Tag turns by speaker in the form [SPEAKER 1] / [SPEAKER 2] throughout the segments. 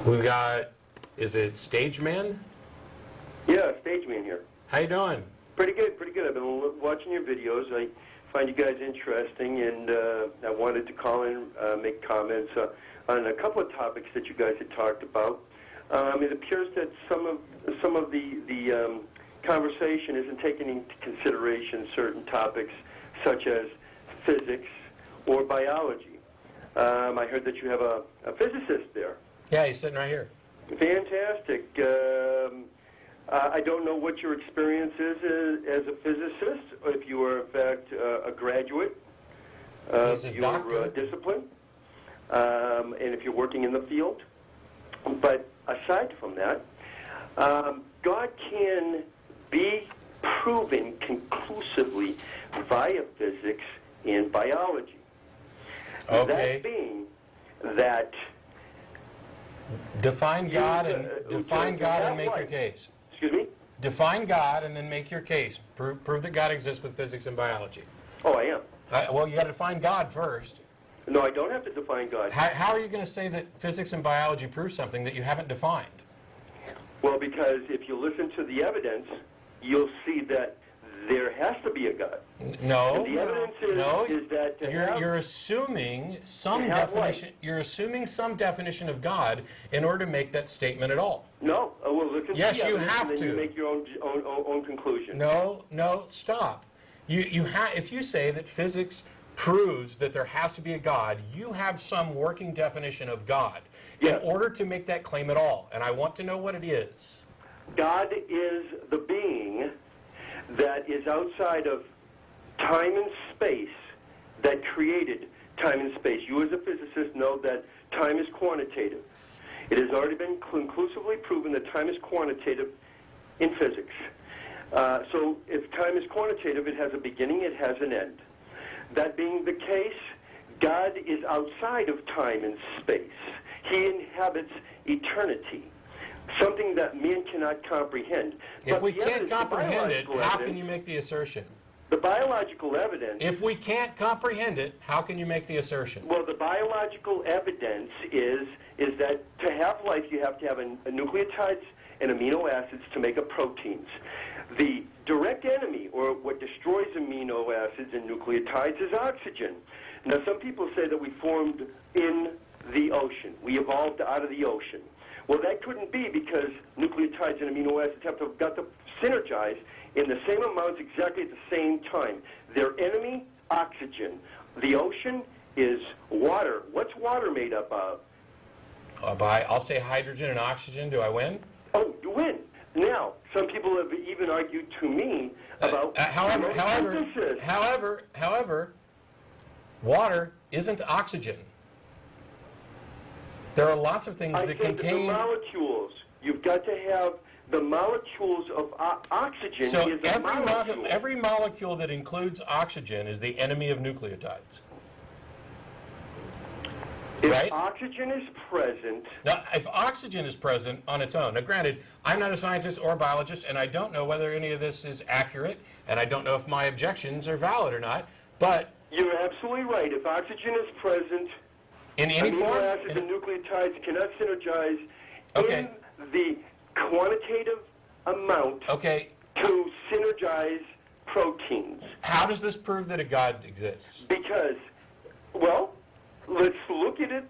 [SPEAKER 1] We've got, is it Stage Man?
[SPEAKER 2] Yeah, Stage Man here.
[SPEAKER 1] How you doing?
[SPEAKER 2] Pretty good, pretty good. I've been watching your videos. I find you guys interesting, and I wanted to call in, make comments on a couple of topics that you guys had talked about. It appears that some of the conversation isn't taking into consideration certain topics such as physics or biology. I heard that you have a physicist there.
[SPEAKER 1] Yeah, he's sitting right here.
[SPEAKER 2] Fantastic. I don't know what your experience is as a physicist, or if you are, in fact, a graduate of your discipline, and if you're working in the field. But aside from that, God can be proven conclusively via physics and biology.
[SPEAKER 1] Okay.
[SPEAKER 2] That being that...
[SPEAKER 1] Define God and make your case.
[SPEAKER 2] Excuse me?
[SPEAKER 1] Define God and then make your case. Prove that God exists with physics and biology.
[SPEAKER 2] Oh, I am.
[SPEAKER 1] Well, you got to define God first.
[SPEAKER 2] No, I don't have to define God.
[SPEAKER 1] How are you going to say that physics and biology prove something that you haven't defined?
[SPEAKER 2] Well, because if you listen to the evidence, you'll see that there has to be a God.
[SPEAKER 1] No.
[SPEAKER 2] And the evidence is that
[SPEAKER 1] you're assuming some definition. You're assuming some definition of God in order to make that statement at all.
[SPEAKER 2] No. Well, listen.
[SPEAKER 1] Yes,
[SPEAKER 2] to the
[SPEAKER 1] you
[SPEAKER 2] evidence,
[SPEAKER 1] have
[SPEAKER 2] and then
[SPEAKER 1] to.
[SPEAKER 2] You make your own conclusion.
[SPEAKER 1] No. Stop. If you say that physics proves that there has to be a God, you have some working definition of God in order to make that claim at all. And I want to know what it is.
[SPEAKER 2] God is the being that is outside of time and space that created time and space. You as a physicist know that time is quantitative. It has already been conclusively proven that time is quantitative in physics. So if time is quantitative, it has a beginning, it has an end. That being the case, God is outside of time and space. He inhabits eternity, something that man cannot comprehend.
[SPEAKER 1] If we can't comprehend it, how can you make the assertion?
[SPEAKER 2] The biological evidence...
[SPEAKER 1] If we can't comprehend it, how can you make the assertion?
[SPEAKER 2] Well, the biological evidence is that to have life, you have to have nucleotides and amino acids to make up proteins. The direct enemy, or what destroys amino acids and nucleotides, is oxygen. Now, some people say that we formed in the ocean. We evolved out of the ocean. Well, that couldn't be because nucleotides and amino acids have got to synergize in the same amounts exactly at the same time. Their enemy, oxygen. The ocean is water. What's water made up of?
[SPEAKER 1] I'll say hydrogen and oxygen. Do I win?
[SPEAKER 2] Oh, you win. Now, some people have even argued to me about
[SPEAKER 1] however, water isn't oxygen. There are lots of things that contain...
[SPEAKER 2] the molecules. You've got to have the molecules of oxygen.
[SPEAKER 1] So
[SPEAKER 2] is a molecule.
[SPEAKER 1] every molecule that includes oxygen is the enemy of nucleotides.
[SPEAKER 2] If oxygen is present...
[SPEAKER 1] Now, if oxygen is present on its own, now granted, I'm not a scientist or a biologist, and I don't know whether any of this is accurate, and I don't know if my objections are valid or not, but...
[SPEAKER 2] You're absolutely right. If oxygen is present...
[SPEAKER 1] In any form?
[SPEAKER 2] Amino acids and nucleotides cannot synergize in the quantitative amount to synergize proteins.
[SPEAKER 1] How does this prove that a God exists?
[SPEAKER 2] Because, well, let's look at it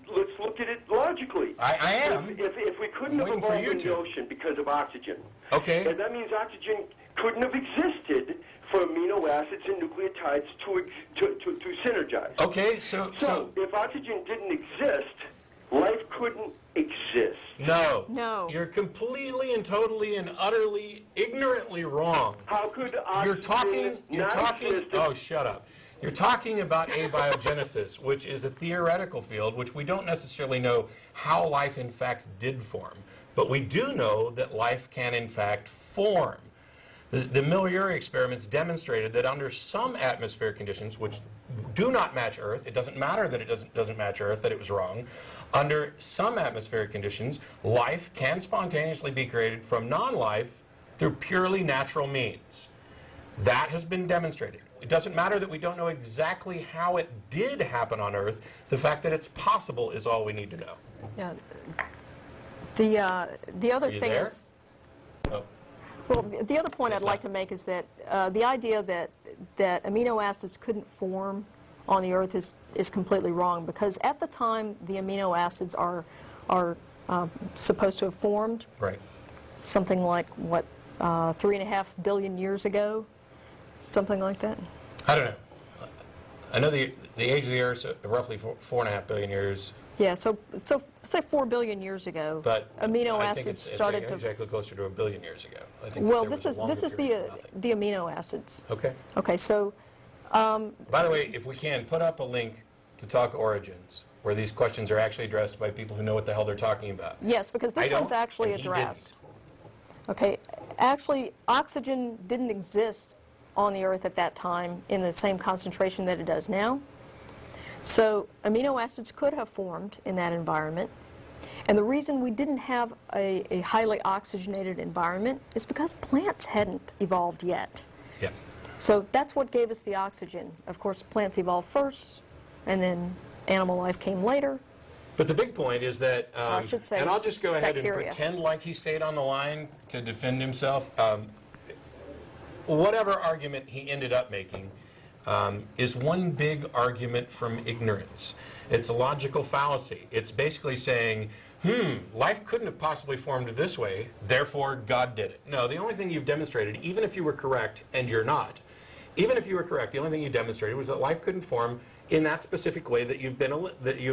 [SPEAKER 2] logically.
[SPEAKER 1] I am.
[SPEAKER 2] If we couldn't have evolved in the ocean because of oxygen, and that means oxygen couldn't have existed for amino acids and nucleotides to synergize.
[SPEAKER 1] Okay, so
[SPEAKER 2] if oxygen didn't exist, life couldn't exist.
[SPEAKER 1] No. You're completely and totally and utterly ignorantly wrong.
[SPEAKER 2] How could oxygen
[SPEAKER 1] You're talking. Oh, shut up. You're talking about abiogenesis, which is a theoretical field, which we don't necessarily know how life in fact did form. But we do know that life can in fact form. The Miller-Urey experiments demonstrated that under some atmospheric conditions, which do not match Earth, it doesn't matter that it doesn't match Earth, that it was wrong, under some atmospheric conditions, life can spontaneously be created from non-life through purely natural means. That has been demonstrated. It doesn't matter that we don't know exactly how it did happen on Earth. The fact that it's possible is all we need to know.
[SPEAKER 3] Yeah. The other
[SPEAKER 1] Are you
[SPEAKER 3] thing
[SPEAKER 1] there?
[SPEAKER 3] is,
[SPEAKER 1] Oh,
[SPEAKER 3] well, the other point
[SPEAKER 1] Yes,
[SPEAKER 3] I'd like
[SPEAKER 1] ma'am.
[SPEAKER 3] to make is that the idea that amino acids couldn't form on the Earth is completely wrong, because at the time the amino acids are supposed to have formed,
[SPEAKER 1] right.
[SPEAKER 3] something like, what, 3.5 billion years ago? Something like that?
[SPEAKER 1] I don't know. I know the age of the Earth is roughly 4.5 billion years,
[SPEAKER 3] Yeah, so say 4 billion years ago,
[SPEAKER 1] but
[SPEAKER 3] amino
[SPEAKER 1] I think
[SPEAKER 3] acids
[SPEAKER 1] it's
[SPEAKER 3] started to...
[SPEAKER 1] exactly closer to 1 billion years ago. I think
[SPEAKER 3] Well,
[SPEAKER 1] that there
[SPEAKER 3] this
[SPEAKER 1] was a longer
[SPEAKER 3] is
[SPEAKER 1] period of nothing.
[SPEAKER 3] the amino acids.
[SPEAKER 1] Okay.
[SPEAKER 3] Okay, so
[SPEAKER 1] By the way, if we can, put up a link to Talk Origins, where these questions are actually addressed by people who know what the hell they're talking about.
[SPEAKER 3] yes, because
[SPEAKER 1] I
[SPEAKER 3] this one's
[SPEAKER 1] don't,
[SPEAKER 3] actually
[SPEAKER 1] and he
[SPEAKER 3] addressed. Okay, actually, oxygen didn't exist on the Earth at that time in the same concentration that it does now. So amino acids could have formed in that environment. And the reason we didn't have a highly oxygenated environment is because plants hadn't evolved yet.
[SPEAKER 1] Yeah.
[SPEAKER 3] So that's what gave us the oxygen. Of course, plants evolved first, and then animal life came later.
[SPEAKER 1] But the big point is that,
[SPEAKER 3] I should say
[SPEAKER 1] and I'll just go ahead
[SPEAKER 3] bacteria.
[SPEAKER 1] and pretend like he stayed on the line to defend himself. Whatever argument he ended up making is one big argument from ignorance. It's a logical fallacy. It's basically saying, life couldn't have possibly formed this way, therefore God did it. No, the only thing you've demonstrated, even if you were correct, and you're not, even if you were correct, the only thing you demonstrated was that life couldn't form in that specific way that you've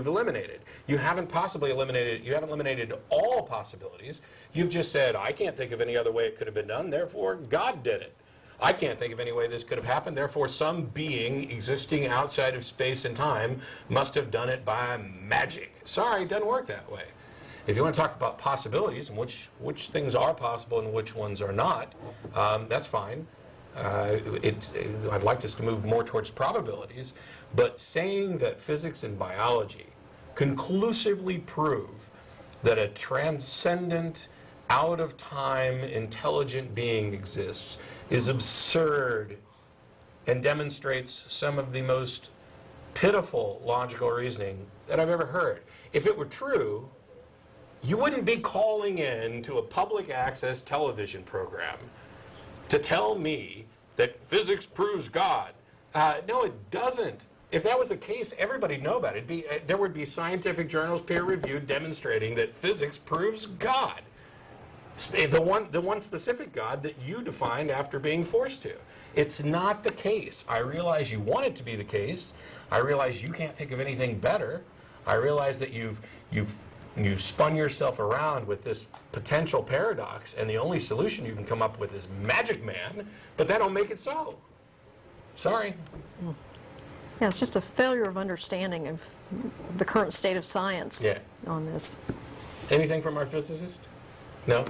[SPEAKER 1] eliminated. You haven't eliminated all possibilities. You've just said, I can't think of any other way it could have been done, therefore God did it. I can't think of any way this could have happened, therefore some being existing outside of space and time must have done it by magic. Sorry, it doesn't work that way. If you want to talk about possibilities and which things are possible and which ones are not, that's fine. I'd like us to move more towards probabilities, but saying that physics and biology conclusively prove that a transcendent, out-of-time, intelligent being exists is absurd and demonstrates some of the most pitiful logical reasoning that I've ever heard. If it were true, you wouldn't be calling in to a public access television program to tell me that physics proves God. No, it doesn't. If that was the case, everybody'd know about it. There would be scientific journals, peer-reviewed, demonstrating that physics proves God. The one specific God that you defined after being forced to. It's not the case. I realize you want it to be the case. I realize you can't think of anything better. I realize that you've spun yourself around with this potential paradox, and the only solution you can come up with is Magic Man, but that don't make it so. Sorry.
[SPEAKER 3] Yeah, it's just a failure of understanding of the current state of science on this.
[SPEAKER 1] Anything from our physicist? No?